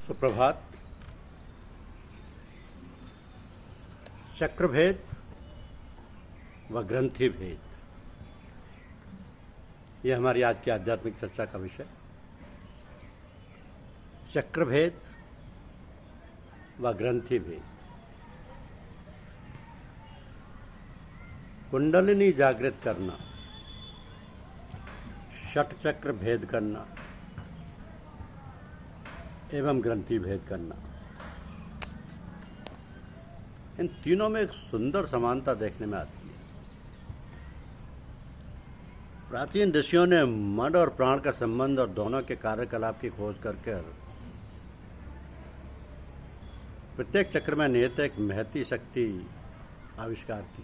सुप्रभात। चक्रभेद व ग्रंथि भेद, यह हमारी आज की आध्यात्मिक चर्चा का विषय। चक्रभेद व ग्रंथि भेद। कुंडलिनी जागृत करना, षट चक्र भेद करना एवं ग्रंथि भेद करना, इन तीनों में एक सुंदर समानता देखने में आती है। प्राचीन ऋषियों ने मन और प्राण का संबंध और दोनों के कार्यकलाप की खोज करके प्रत्येक चक्र में निहित एक महती शक्ति आविष्कार की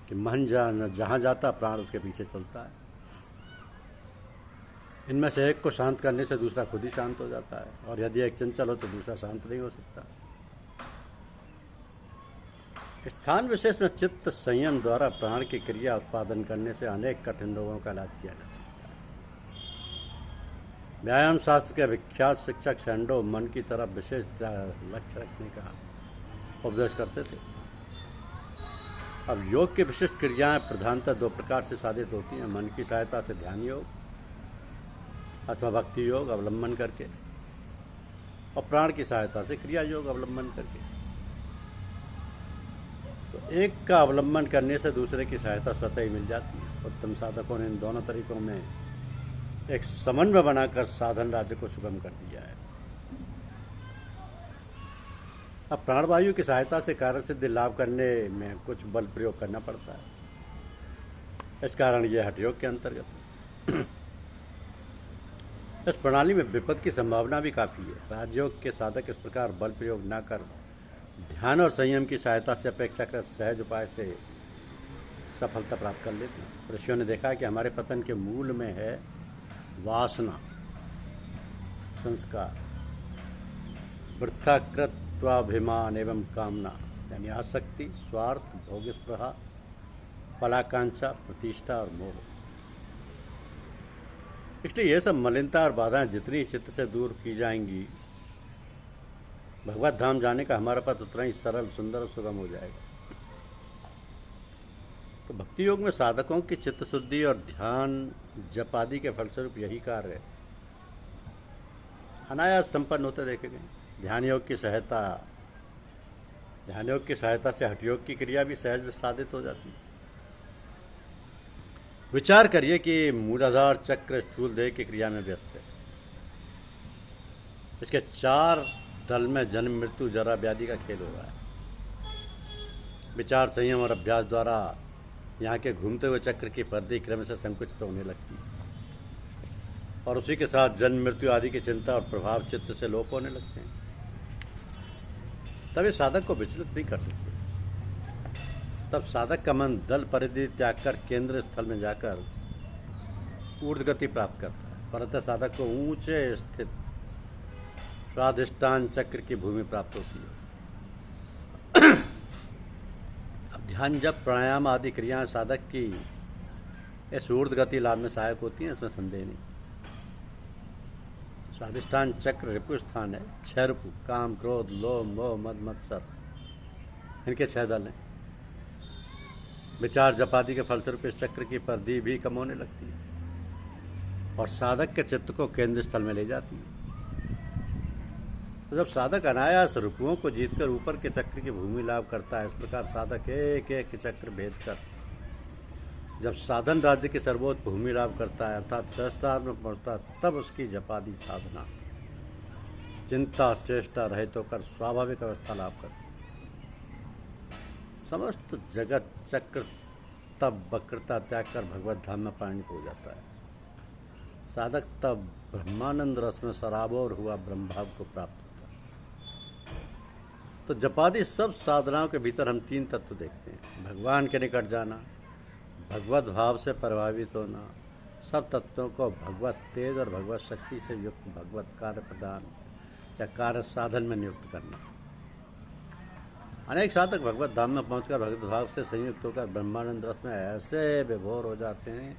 कि मन जहां जाता प्राण उसके पीछे चलता है। इनमें से एक को शांत करने से दूसरा खुद ही शांत हो जाता है, और यदि एक चंचल हो तो दूसरा शांत नहीं हो सकता। स्थान विशेष में चित्त संयम द्वारा प्राण की क्रिया उत्पादन करने से अनेक कठिन रोगों का इलाज किया जा सकता है। व्यायाम शास्त्र के विख्यात शिक्षक शैंडो मन की तरफ विशेष लक्ष्य रखने का उपदेश करते थे। अब योग की विशिष्ट क्रियाएं प्रधानतः दो प्रकार से साधित होती हैं: मन की सहायता से ध्यान योग अथवा भक्ति योग अवलंबन करके, और प्राण की सहायता से क्रिया योग अवलंबन करके। तो एक का अवलंबन करने से दूसरे की सहायता स्वतः ही मिल जाती है। उत्तम साधकों ने इन दोनों तरीकों में एक समन्वय बनाकर साधन राज्य को सुगम कर दिया है। अब प्राणवायु की सहायता से कार्य सिद्धि लाभ करने में कुछ बल प्रयोग करना पड़ता है। इस कारण यह हठ योग के अंतर्गत है। इस प्रणाली में विपद की संभावना भी काफी है। राजयोग के साधक इस प्रकार बल प्रयोग न कर ध्यान और संयम की सहायता से अपेक्षाकृत सहज उपाय से सफलता प्राप्त कर लेते हैं। ऋषियों ने देखा कि हमारे पतन के मूल में है वासना, संस्कार, वृथाकृत्वाभिमान एवं कामना, यानी आसक्ति, स्वार्थ, भोग स्पृहा, फलाकांक्षा, प्रतिष्ठा और मोह। इसलिए ये सब मलिनता और बाधाएं जितनी चित्त से दूर की जाएंगी, भगवत धाम जाने का हमारा पथ उतना ही सरल, सुंदर और सुगम हो जाएगा। तो भक्ति योग में साधकों की चित्त शुद्धि और ध्यान जप आदि के फलस्वरूप यही कार्य अनायास संपन्न होते देखे गए। ध्यान योग की सहायता से हठ योग की क्रिया भी सहज साधित हो जाती है। विचार करिए कि मूलाधार चक्र स्थूल देह की क्रिया में व्यस्त है। इसके चार दल में जन्म, मृत्यु, जरा, व्याधि का खेल हो रहा है। विचार, संयम और अभ्यास द्वारा यहाँ के घूमते हुए चक्र की परिधि क्रमशः संकुचित होने लगती है, और उसी के साथ जन्म, मृत्यु आदि की चिंता और प्रभाव चित्त से लोप होने लगते हैं। तब ये साधक को विचलित नहीं कर सकते। तब साधक का मन दल परिधि त्याग कर केंद्र स्थल में जाकर ऊर्ध्व गति प्राप्त करता है। परंतु साधक को ऊंचे स्थित स्वाधिष्ठान चक्र की भूमि प्राप्त होती है। अब ध्यान, जप, प्राणायाम आदि क्रियाएं साधक की इस ऊर्ध्व गति लाभ में सहायक होती हैं, इसमें संदेह नहीं। स्वाधिष्ठान चक्र रिपु स्थान है। 6 रिपु, काम, क्रोध, लोभ, मोह, मद, मत्सर, इनके 6 दल हैं। विचार, जप आदि के फलस्वरूप इस चक्र की परिधि भी कम होने लगती है और साधक के चित्त को केंद्र स्थल में ले जाती है। तो जब साधक अनायास रिपुओं को जीतकर ऊपर के चक्र की भूमि लाभ करता है, इस प्रकार साधक एक एक चक्र भेद कर जब साधन राज्य की सर्वोच्च भूमि लाभ करता है, अर्थात सहस्त्रार में पहुंचता है, तब उसकी जपादि साधना चिंता चेष्टा रहित होकर स्वाभाविक अवस्था लाभ करती है। समस्त जगत चक्र तब वक्रता त्याग कर भगवत धाम में परिणित हो जाता है। साधक तब ब्रह्मानंद रस में सराबोर हुआ ब्रह्मभाव को प्राप्त होता है। तो जपादि सब साधनाओं के भीतर हम 3 तत्व देखते हैं: भगवान के निकट जाना, भगवत भाव से प्रभावित होना, सब तत्वों को भगवत तेज और भगवत शक्ति से युक्त भगवत कार्य प्रदान या कार्य साधन में नियुक्त करना। अनेक साधक भगवत धाम में पहुंचकर भगवत भाव से संयुक्त होकर ब्रह्मानंद रस में ऐसे विभोर हो जाते हैं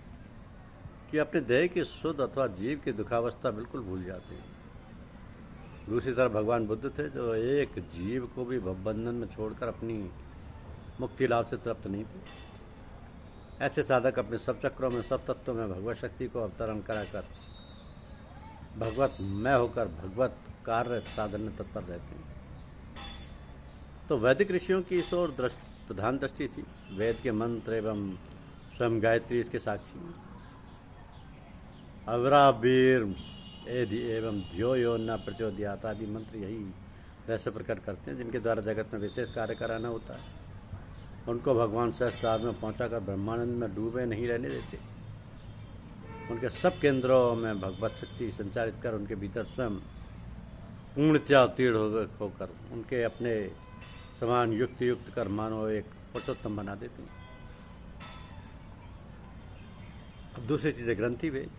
कि अपने देह की शुद्ध अथवा जीव की दुखावस्था बिल्कुल भूल जाते हैं। दूसरी तरफ भगवान बुद्ध थे जो एक जीव को भी भवबंधन में छोड़कर अपनी मुक्ति लाभ से तृप्त नहीं थे। ऐसे साधक अपने सब चक्रों में, सब तत्वों में भगवत शक्ति को अवतरण कराकर भगवत मय होकर भगवत कार्य साधन में तत्पर रहते हैं। तो वैदिक ऋषियों की इस ओर प्रधान दृष्टि थी। वेद के मंत्र एवं स्वयं गायत्री इसके साक्षी हैं। अवराबीर एवं ध्यो यो न प्रचोदयात आदि मंत्र यही रहस्य प्रकट करते हैं, जिनके द्वारा जगत में विशेष कार्य कराना होता है। उनको भगवान सहस्त्रार में पहुंचाकर ब्रह्मानंद में डूबे नहीं रहने देते। उनके सब केंद्रों में भगवत शक्ति संचारित कर उनके भीतर स्वयं पूर्णतया उत्तीर्ण होकर उनके अपने समान युक्त कर मानो एक पुरुषोत्तम बना देते हैं। अब दूसरी चीज़ है ग्रंथि वेद।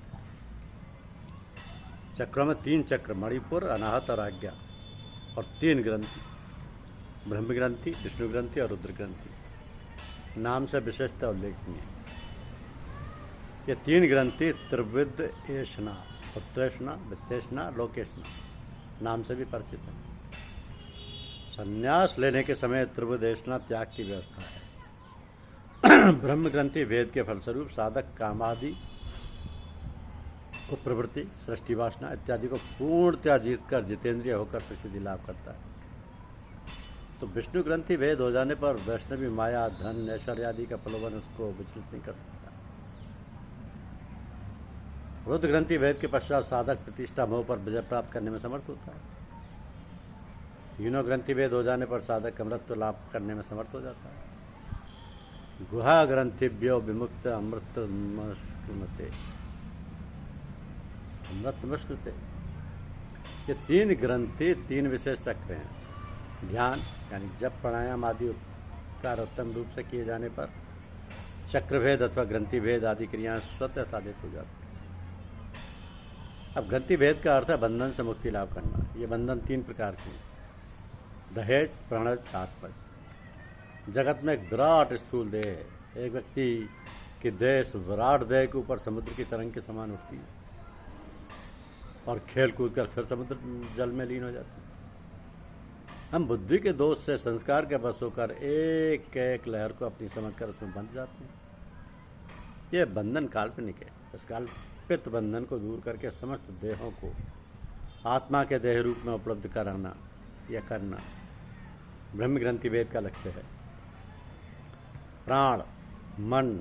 चक्रों में 3 चक्र, मणिपुर, अनाहत और आज्ञा, और 3 ग्रंथि, ब्रह्म ग्रंथि, विष्णु ग्रंथि और रुद्र ग्रंथि, नाम से विशेषता उल्लेखनीय। ये 3 ग्रंथि त्रिविद एषणा, उत्तरेषणा, वित्तेषणा, लोकेषणा नाम से भी परिचित है। संन्यास लेने के समय त्रिविदेशना त्याग की व्यवस्था है। ब्रह्म ग्रंथि वेद के फलस्वरूप साधक कामादि को प्रवृत्ति, सृष्टि वासना इत्यादि को पूर्णतया जीत कर जितेंद्रिय होकर प्रसिद्धि लाभ करता है। तो विष्णु ग्रंथि वेद हो जाने पर वैष्णवी माया, धन, ऐश्वर्य आदि का प्रलोभन उसको विचलित नहीं कर सकता। रुद्र ग्रंथि वेद के पश्चात साधक प्रतिष्ठा मोह पर विजय प्राप्त करने में समर्थ होता है। तीनों ग्रंथि वेद हो जाने पर साधक अमृत लाभ करने में समर्थ हो जाता है। गुहा ग्रंथिभ्यो विमुक्त अमृतमश्नुते, अमृतमश्नुते। ये 3 ग्रंथि 3 विशेष चक्र हैं। ध्यान यानी जप, प्राणायाम आदि उपकार उत्तम रूप से किए जाने पर चक्रभेद अथवा ग्रंथि भेद आदि क्रियाएं स्वतः साधित हो जाती हैं। अब ग्रंथि भेद का अर्थ है बंधन से मुक्ति लाभ करना। ये बंधन 3 प्रकार के हैं: दहेज, प्रणज, आत्मज। जगत में एक विराट स्थूल देह है। एक व्यक्ति की देह विराट देह के ऊपर समुद्र की तरंग के समान उठती है और खेल कूद कर फिर समुद्र जल में लीन हो जाती है। हम बुद्धि के दोष से, संस्कार के बस होकर एक एक लहर को अपनी समझकर उसमें बंध जाते हैं। ये बंधन काल्पनिक है। इस कल्पित बंधन को दूर करके समस्त देहों को आत्मा के देह रूप में उपलब्ध कराना या करना ब्रह्म ग्रंथि वेद का लक्ष्य है। प्राण, मन,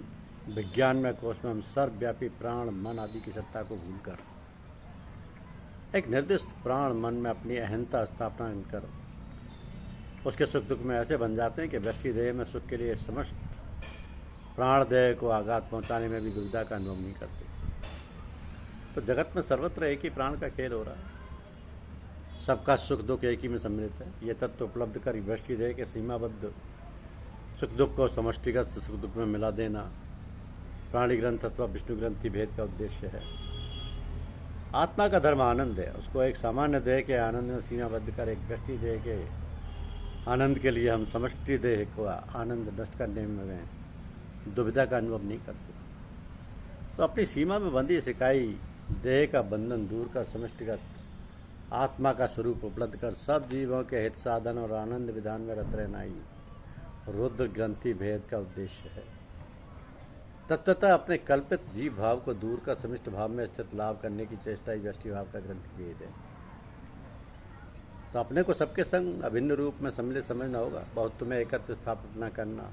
विज्ञान में कोश में हम सर्वव्यापी प्राण, मन आदि की सत्ता को भूलकर एक निर्दिष्ट प्राण मन में अपनी अहंता स्थापना कर उसके सुख दुख में ऐसे बन जाते हैं कि व्यष्टि देह में सुख के लिए समस्त प्राण देह को आघात पहुंचाने में भी दुविधा का अनुभव नहीं करते। तो जगत में सर्वत्र एक ही प्राण का खेल हो रहा है। सबका सुख दुख एक ही में सम्मिलित है। ये तत्व उपलब्ध कर व्यष्टि देह के सीमाबद्ध सुख दुख को समष्टिगत सुख दुख में मिला देना प्राणी ग्रंथ अथवा विष्णु ग्रंथि भेद का उद्देश्य है। आत्मा का धर्म आनंद है। उसको एक सामान्य देह के आनंद में सीमाबद्ध कर एक व्यष्टि देह के आनंद के लिए हम समष्टि देह को आनंद नष्ट करने में दुविधा का अनुभव नहीं करते। तो अपनी सीमा में बंधी सिकाई देह का बंधन दूर कर समष्टिगत आत्मा का स्वरूप उपलब्ध कर सब जीवों के हित साधन और आनंद विधान में रत रहना ही रुद्र ग्रंथि भेद का उद्देश्य है। तत्वतः अपने कल्पित जीव भाव को दूर कर समिष्ट भाव में स्थित लाभ करने की चेष्टा ही व्यष्टि भाव का ग्रंथि भेद है। तो अपने को सबके संग अभिन्न रूप में सम्मिलित समझना होगा। बहुत्व में एकत्व स्थापना करना,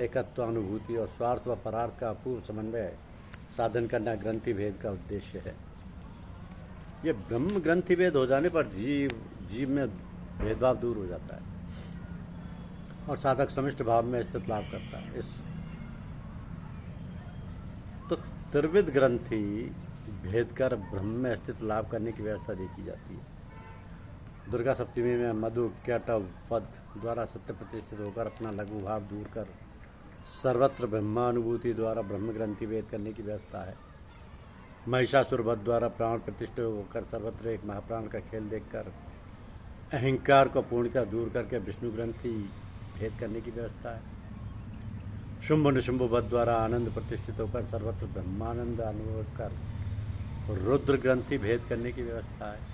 एकत्वानुभूति और स्वार्थ व परार्थ का अपूर्व समन्वय साधन करना ग्रंथि भेद का उद्देश्य है। ये ब्रह्म ग्रंथि भेद हो जाने पर जीव में भेदभाव दूर हो जाता है और साधक समिष्ट भाव में स्थित लाभ करता है। इस तो त्रिविध ग्रंथि भेद कर ब्रह्म में स्थित लाभ करने की व्यवस्था देखी जाती है। दुर्गा सप्तमी में मधु कैटव पद द्वारा सत्य प्रतिष्ठित होकर अपना लघु भाव दूर कर सर्वत्र ब्रह्मानुभूति द्वारा ब्रह्म ग्रंथि भेद करने की व्यवस्था है। महिषासुर वध द्वारा प्राण प्रतिष्ठित होकर सर्वत्र एक महाप्राण का खेल देखकर अहंकार को पूर्णतः दूर करके विष्णु ग्रंथि भेद करने की व्यवस्था है। शुंभ निशुंभ वध द्वारा आनंद प्रतिष्ठित होकर सर्वत्र ब्रह्मानंद अनुभव कर रुद्र ग्रंथि भेद करने की व्यवस्था है।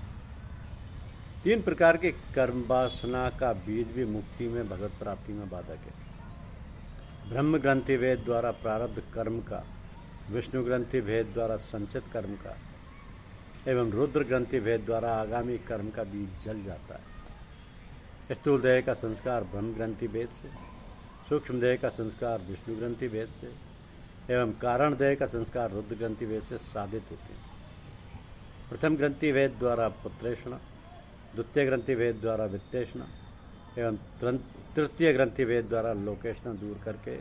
तीन प्रकार के कर्म वासना का बीज भी मुक्ति में भगवत प्राप्ति में बाधक है। ब्रह्म ग्रंथि वेद द्वारा प्रारब्ध कर्म का, विष्णु ग्रंथि भेद द्वारा संचित कर्म का एवं रुद्र ग्रंथि भेद द्वारा आगामी कर्म का बीज जल जाता है। स्थूल देह का संस्कार ब्रह्म ग्रंथि भेद से, सूक्ष्म देह का संस्कार विष्णु ग्रंथि भेद से एवं कारण देह का संस्कार रुद्र ग्रंथि भेद से साधित होते हैं। प्रथम ग्रंथि भेद द्वारा पुत्रेषणा, द्वितीय ग्रंथि भेद द्वारा वित्तेषणा एवं तृतीय ग्रंथि भेद द्वारा लोकेषणा दूर करके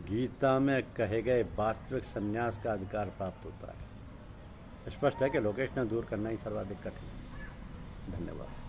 गीता में कहे गए वास्तविक संन्यास का अधिकार प्राप्त होता है। स्पष्ट है कि लोकेषणा दूर करना ही सर्वाधिक कठिन है। धन्यवाद।